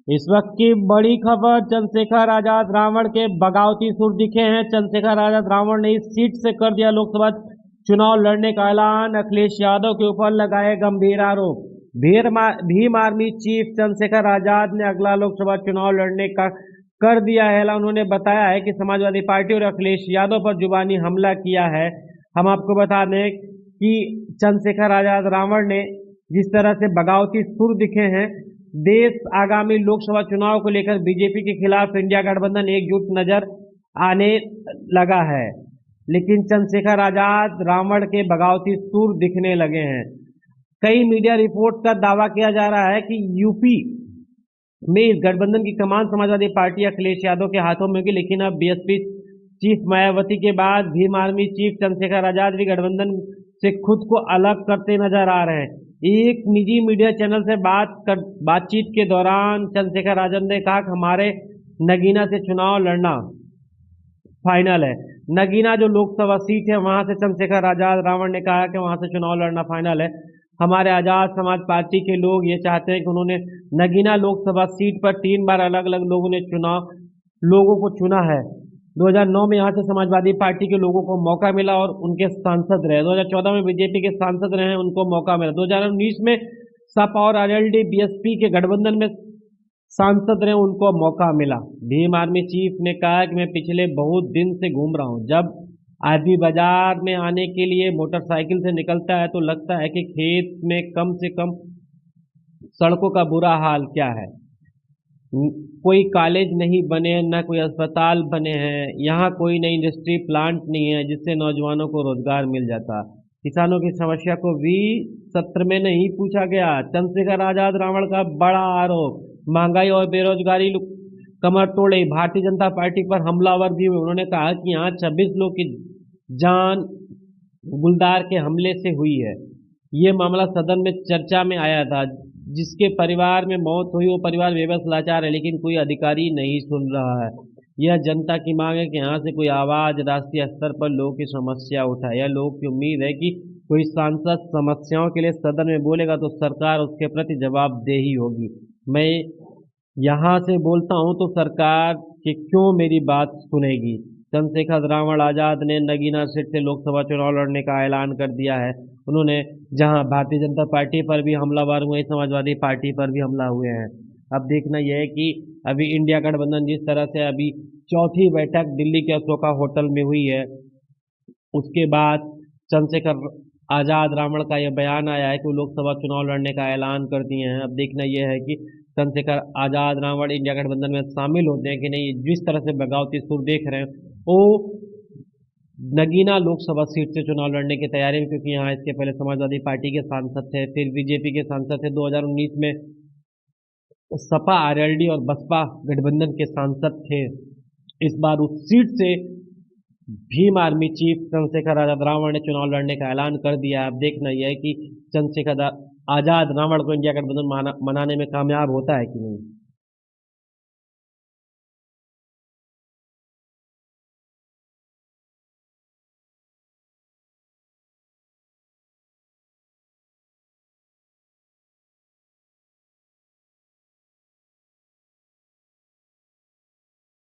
इस वक्त की बड़ी खबर, चंद्रशेखर आजाद रावण के बगावती सुर दिखे हैं। चंद्रशेखर आजाद रावण ने इस सीट से कर दिया लोकसभा चुनाव लड़ने का ऐलान। अखिलेश यादव के ऊपर लगाए गंभीर आरोप। भीम आर्मी चीफ चंद्रशेखर आजाद ने अगला लोकसभा चुनाव लड़ने का कर दिया है ऐलान। उन्होंने बताया है कि समाजवादी पार्टी और अखिलेश यादव पर जुबानी हमला किया है। हम आपको बता दें कि चंद्रशेखर आजाद रावण ने जिस तरह से बगावती सुर दिखे हैं, देश आगामी लोकसभा चुनाव को लेकर बीजेपी के खिलाफ इंडिया गठबंधन एकजुट नजर आने लगा है। लेकिन चंद्रशेखर आजाद रावण के बगावती सुर दिखने लगे हैं। कई मीडिया रिपोर्ट का दावा किया जा रहा है कि यूपी में इस गठबंधन की कमान समाजवादी पार्टी अखिलेश यादव के हाथों में होगी। लेकिन अब बीएसपी चीफ मायावती के बाद भीम आर्मी चीफ चंद्रशेखर आजाद भी गठबंधन से खुद को अलग करते नजर आ रहे हैं। एक निजी मीडिया चैनल से बातचीत के दौरान चंद्रशेखर आजाद ने कहा कि हमारे नगीना से चुनाव लड़ना फाइनल है। नगीना जो लोकसभा सीट है, वहां से चंद्रशेखर आजाद रावण ने कहा कि वहां से चुनाव लड़ना फाइनल है। हमारे आजाद समाज पार्टी के लोग ये चाहते हैं कि उन्होंने नगीना लोकसभा सीट पर 3 बार अलग अलग लोगों ने लोगों को चुना है। 2009 में यहाँ से समाजवादी पार्टी के लोगों को मौका मिला और उनके सांसद रहे। 2014 में बीजेपी के सांसद रहे, उनको मौका मिला। 2019 में सपा और आरएलडी बीएसपी के गठबंधन में सांसद रहे, उनको मौका मिला। भीम आर्मी चीफ ने कहा कि मैं पिछले बहुत दिन से घूम रहा हूँ। जब आदमी बाजार में आने के लिए मोटरसाइकिल से निकलता है तो लगता है कि खेत में कम से कम सड़कों का बुरा हाल क्या है। कोई कॉलेज नहीं बने, न कोई अस्पताल बने हैं, यहाँ कोई नई इंडस्ट्री प्लांट नहीं है जिससे नौजवानों को रोजगार मिल जाता। किसानों की समस्या को भी सत्र में नहीं पूछा गया। चंद्रशेखर आजाद रावण का बड़ा आरोप, महंगाई और बेरोजगारी कमर तोड़े। भारतीय जनता पार्टी पर हमलावर भी हुए। उन्होंने कहा कि यहाँ 26 लोग की जान गुलदार के हमले से हुई है। ये मामला सदन में चर्चा में आया था। जिसके परिवार में मौत हुई वो परिवार बेबस लाचार है, लेकिन कोई अधिकारी नहीं सुन रहा है। यह जनता की मांग है कि यहाँ से कोई आवाज राष्ट्रीय स्तर पर लोगों की समस्या उठाए। यह लोगों की उम्मीद है कि कोई सांसद समस्याओं के लिए सदन में बोलेगा तो सरकार उसके प्रति जवाबदेही होगी। मैं यहाँ से बोलता हूँ तो सरकार कि क्यों मेरी बात सुनेगी। चंद्रशेखर रावण आजाद ने नगीना सीट से लोकसभा चुनाव लड़ने का ऐलान कर दिया है। उन्होंने जहां भारतीय जनता पार्टी पर भी हमलावर हुए, समाजवादी पार्टी पर भी हमला हुए हैं। अब देखना यह है कि अभी इंडिया गठबंधन जिस तरह से अभी चौथी बैठक दिल्ली के अशोका होटल में हुई है, उसके बाद चंद्रशेखर आजाद रावण का यह बयान आया है कि वो लोकसभा चुनाव लड़ने का ऐलान कर दिए हैं। अब देखना यह है कि चंद्रशेखर आजाद रावण इंडिया गठबंधन में शामिल होते हैं कि नहीं। जिस तरह से बगावती सुर देख रहे हैं वो नगीना लोकसभा सीट से चुनाव लड़ने की तैयारी में, क्योंकि यहाँ इसके पहले समाजवादी पार्टी के सांसद थे, फिर बीजेपी के सांसद थे। 2019 में सपा आरएलडी और बसपा गठबंधन के सांसद थे। इस बार उस सीट से भीम आर्मी चीफ चंद्रशेखर आजाद रावण ने चुनाव लड़ने का ऐलान कर दिया। अब देखना यह है कि चंद्रशेखर आजाद रावण को इंडिया गठबंधन मनाने में कामयाब होता है कि नहीं।